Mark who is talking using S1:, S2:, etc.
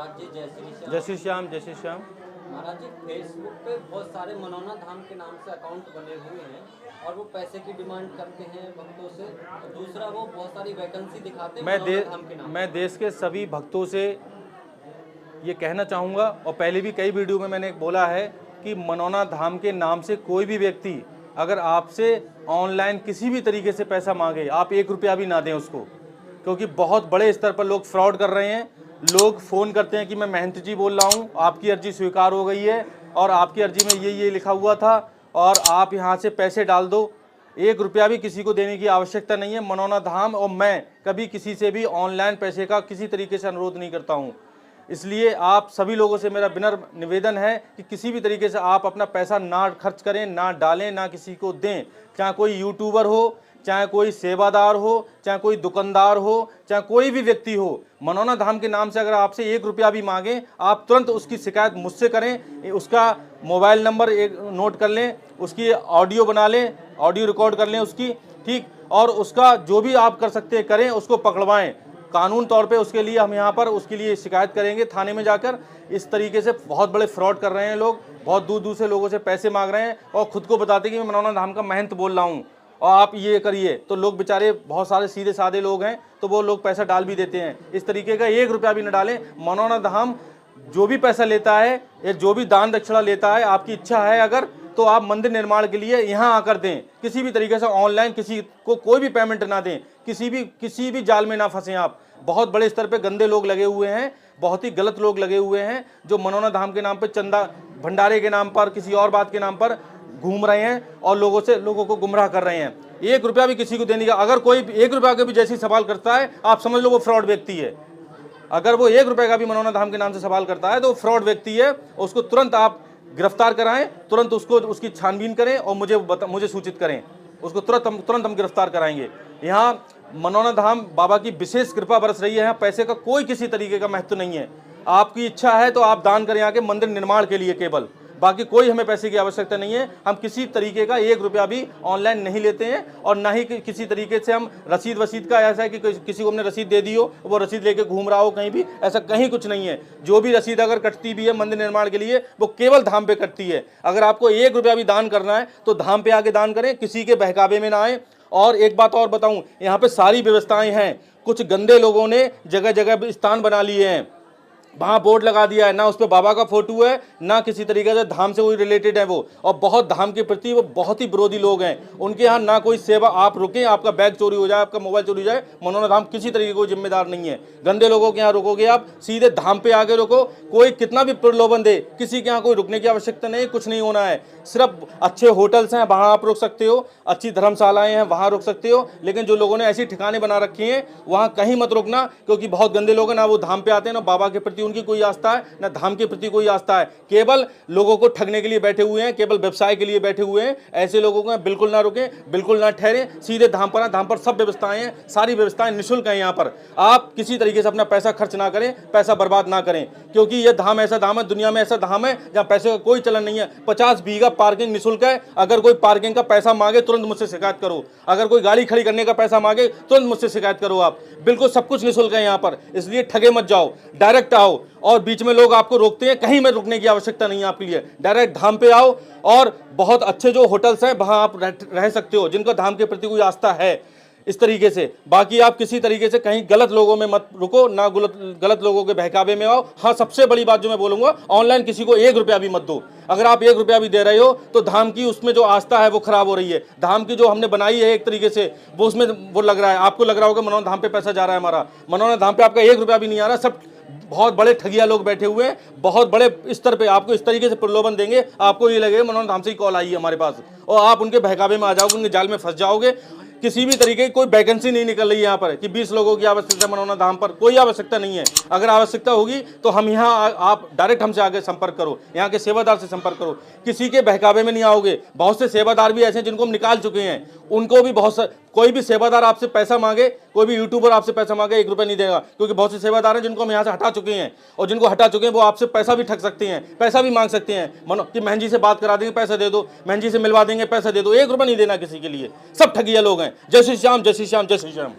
S1: महाराज जी जय श्री श्याम।
S2: जय श्री श्याम, जय श्री श्याम।
S1: महाराज जी फेसबुक पे बहुत सारे मनोना धाम के नाम से अकाउंट बने हुए हैं और वो पैसे की डिमांड करते हैं भक्तों से। और दूसरा वो बहुत सारी वैकेंसी दिखाते हैं मनोना धाम के नाम।
S2: मैं देश के सभी भक्तों से ये कहना चाहूँगा, और पहले भी कई वीडियो में मैंने बोला है कि मनोना धाम के नाम से कोई भी व्यक्ति अगर आपसे ऑनलाइन किसी भी तरीके से पैसा मांगे, आप 1 रुपया भी ना दें उसको, क्योंकि बहुत बड़े स्तर पर लोग फ्रॉड कर रहे हैं। लोग फ़ोन करते हैं कि मैं महंत जी बोल रहा हूँ, आपकी अर्जी स्वीकार हो गई है और आपकी अर्जी में ये लिखा हुआ था और आप यहाँ से पैसे डाल दो। 1 रुपया भी किसी को देने की आवश्यकता नहीं है। मनोना धाम और मैं कभी किसी से भी ऑनलाइन पैसे का किसी तरीके से अनुरोध नहीं करता हूँ। इसलिए आप सभी लोगों से मेरा विनम्र निवेदन है कि किसी भी तरीके से आप अपना पैसा ना खर्च करें, ना डालें, ना किसी को दें। चाहे कोई यूट्यूबर हो, चाहे कोई सेवादार हो, चाहे कोई दुकानदार हो, चाहे कोई भी व्यक्ति हो, मनोना धाम के नाम से अगर आपसे 1 रुपया भी मांगें, आप तुरंत उसकी शिकायत मुझसे करें। उसका मोबाइल नंबर एक नोट कर लें, उसकी ऑडियो बना लें, ऑडियो रिकॉर्ड कर लें उसकी, ठीक, और उसका जो भी आप कर सकते हैं करें, उसको पकड़वाएं। कानून तौर पे उसके लिए हम यहाँ पर उसके लिए शिकायत करेंगे थाने में जाकर। इस तरीके से बहुत बड़े फ्रॉड कर रहे हैं लोग, बहुत दूर दूर से लोगों से पैसे मांग रहे हैं और खुद को बताते कि मैं मनोना धाम का महंत बोल रहा हूँ और आप ये करिए। तो लोग बेचारे बहुत सारे सीधे साधे लोग हैं, तो वो लोग पैसा डाल भी देते हैं। इस तरीके का 1 रुपया भी न डालें। मनोना धाम जो भी पैसा लेता है या जो भी दान दक्षिणा लेता है, आपकी इच्छा है अगर, तो आप मंदिर निर्माण के लिए यहाँ आकर दें। किसी भी तरीके से ऑनलाइन किसी को कोई भी पेमेंट ना दें, किसी भी जाल में ना फंसें आप। बहुत बड़े स्तर पे गंदे लोग लगे हुए हैं, बहुत ही गलत लोग लगे हुए हैं जो मनोना धाम के नाम पे, चंदा भंडारे के नाम पर, किसी और बात के नाम पर घूम रहे हैं और लोगों को गुमराह कर रहे हैं। 1 रुपया भी किसी को देने का, अगर कोई 1 रुपया के भी जैसी सवाल करता है, आप समझ लो वो फ्रॉड व्यक्ति है। अगर वो 1 रुपये का भी मनोना धाम के नाम से सवाल करता है तो वो फ्रॉड व्यक्ति है। उसको तुरंत आप गिरफ्तार कराएं, तुरंत उसकी छानबीन करें और मुझे सूचित करें। उसको तुरंत हम गिरफ्तार कराएंगे। यहाँ मनोना धाम बाबा की विशेष कृपा बरस रही है। यहाँ पैसे का कोई किसी तरीके का महत्व नहीं है। आपकी इच्छा है तो आप दान करें आके मंदिर निर्माण के लिए केवल, बाकी कोई हमें पैसे की आवश्यकता नहीं है। हम किसी तरीके का 1 रुपया भी ऑनलाइन नहीं लेते हैं और ना ही किसी तरीके से हम रसीद का ऐसा है कि किसी को हमने रसीद दे दी हो, वो रसीद लेके घूम रहा हो कहीं भी, ऐसा कहीं कुछ नहीं है। जो भी रसीद अगर कटती भी है मंदिर निर्माण के लिए, वो केवल धाम पे कटती है। अगर आपको 1 रुपया भी दान करना है तो धाम पे आके दान करें, किसी के बहकावे में ना आए। और एक बात और बताऊं, यहाँ पे सारी व्यवस्थाएं हैं। कुछ गंदे लोगों ने जगह जगह स्थान बना लिए हैं, वहाँ बोर्ड लगा दिया है, ना उस पर बाबा का फोटो है, ना किसी तरीके से धाम से कोई रिलेटेड है वो, और बहुत धाम के प्रति वो बहुत ही विरोधी लोग हैं। उनके यहाँ ना कोई सेवा, आप रुकें, आपका बैग चोरी हो जाए, आपका मोबाइल चोरी हो जाए, मनोना धाम किसी तरीके को जिम्मेदार नहीं है। गंदे लोगों के यहाँ रुकोगे आप, सीधे धाम पे आके रुको। कोई कितना भी प्रलोभन दे, किसी के यहाँ कोई रुकने की आवश्यकता नहीं, कुछ नहीं होना है। सिर्फ अच्छे होटल्स हैं, वहाँ आप रुक सकते हो, अच्छी धर्मशालाएं हैं, वहाँ रुक सकते हो। लेकिन जो लोगों ने ऐसी ठिकाने बना रखी हैं, वहाँ कहीं मत रुकना, क्योंकि बहुत गंदे लोग हैं। ना वो धाम पे आते हैं, ना बाबा के प्रति उनकी कोई आस्था है, ना धाम के प्रति कोई आस्था है। केवल लोगों को ठगने के लिए बैठे हुए हैं, केवल व्यवसाय के लिए बैठे हुए हैं। ऐसे लोगों को बिल्कुल ना रुकें, बिल्कुल ना ठहरे, सीधे धाम पर। धाम पर सब व्यवस्थाएं हैं, सारी व्यवस्थाएं निःशुल्क हैं। यहाँ पर आप किसी तरीके से अपना पैसा खर्च ना करें, पैसा बर्बाद ना करें, क्योंकि यह धाम ऐसा धाम है, दुनिया में ऐसा धाम है जहाँ पैसे का कोई चलन नहीं है। 50 बीघा पार्किंग निःशुल्क है। अगर कोई पार्किंग का पैसा मांगे तुरंत मुझसे शिकायत करो। अगर कोई गाड़ी खड़ी करने का पैसा मांगे तुरंत मुझसे शिकायत करो। आप बिल्कुल सब कुछ निःशुल्क है यहाँ पर, इसलिए ठगे मत जाओ, डायरेक्ट आओ। और बीच में लोग आपको रोकते हैं, कहीं में रुकने की आवश्यकता नहीं है आपके लिए। डायरेक्ट धाम पे आओ, और बहुत अच्छे जो होटल्स हैं वहां आप रह सकते हो, जिनको धाम के प्रति कोई आस्था है। इस तरीके से बाकी आप किसी तरीके से कहीं गलत लोगों में मत रुको, ना गलत लोगों के बहकावे में आओ। हाँ, सबसे बड़ी बात जो मैं बोलूंगा, ऑनलाइन किसी को 1 रुपया भी मत दो। अगर आप 1 रुपया भी दे रहे हो तो धाम की उसमें जो आस्था है वो खराब हो रही है। धाम की जो हमने बनाई है एक तरीके से, वो उसमें वो लग रहा है, आपको लग रहा होगा मनोना धाम पे पैसा जा रहा है हमारा। मनोना धाम पे आपका 1 रुपया भी नहीं आ रहा। सब बहुत बड़े ठगिया लोग बैठे हुए हैं, बहुत बड़े स्तर पे आपको इस तरीके से प्रलोभन देंगे, आपको ये लगेगा मनोना धाम से ही कॉल आई है हमारे पास, और आप उनके बहकावे में आ जाओगे, उनके जाल में फंस जाओगे। किसी भी तरीके की कोई वैकेंसी नहीं निकल रही है यहाँ पर कि 20 लोगों की आवश्यकता मनोना धाम पर, कोई आवश्यकता नहीं है। अगर आवश्यकता होगी तो हम यहाँ, आप डायरेक्ट हमसे आगे संपर्क करो, यहाँ के सेवादार से संपर्क करो। किसी के बहकावे में नहीं आओगे। बहुत से सेवादार भी ऐसे हैं जिनको हम निकाल चुके हैं, उनको भी कोई भी सेवादार आपसे पैसा मांगे, कोई भी यूट्यूबर आपसे पैसा मांगे, 1 रुपया नहीं देगा, क्योंकि बहुत से सेवादार हैं जिनको हम यहाँ से हटा चुके हैं, और जिनको हटा चुके हैं वो आपसे पैसा भी ठग सकते हैं, पैसा भी मांग सकते हैं। मनो कि महन जी से बात करा देंगे, पैसा दे दो, महन जी से मिलवा देंगे, पैसा दे दो। 1 रुपया नहीं देना किसी के लिए। सब ठगिया लोग हैं। जय श्री श्याम, जय श्री श्याम, जय श्री श्याम।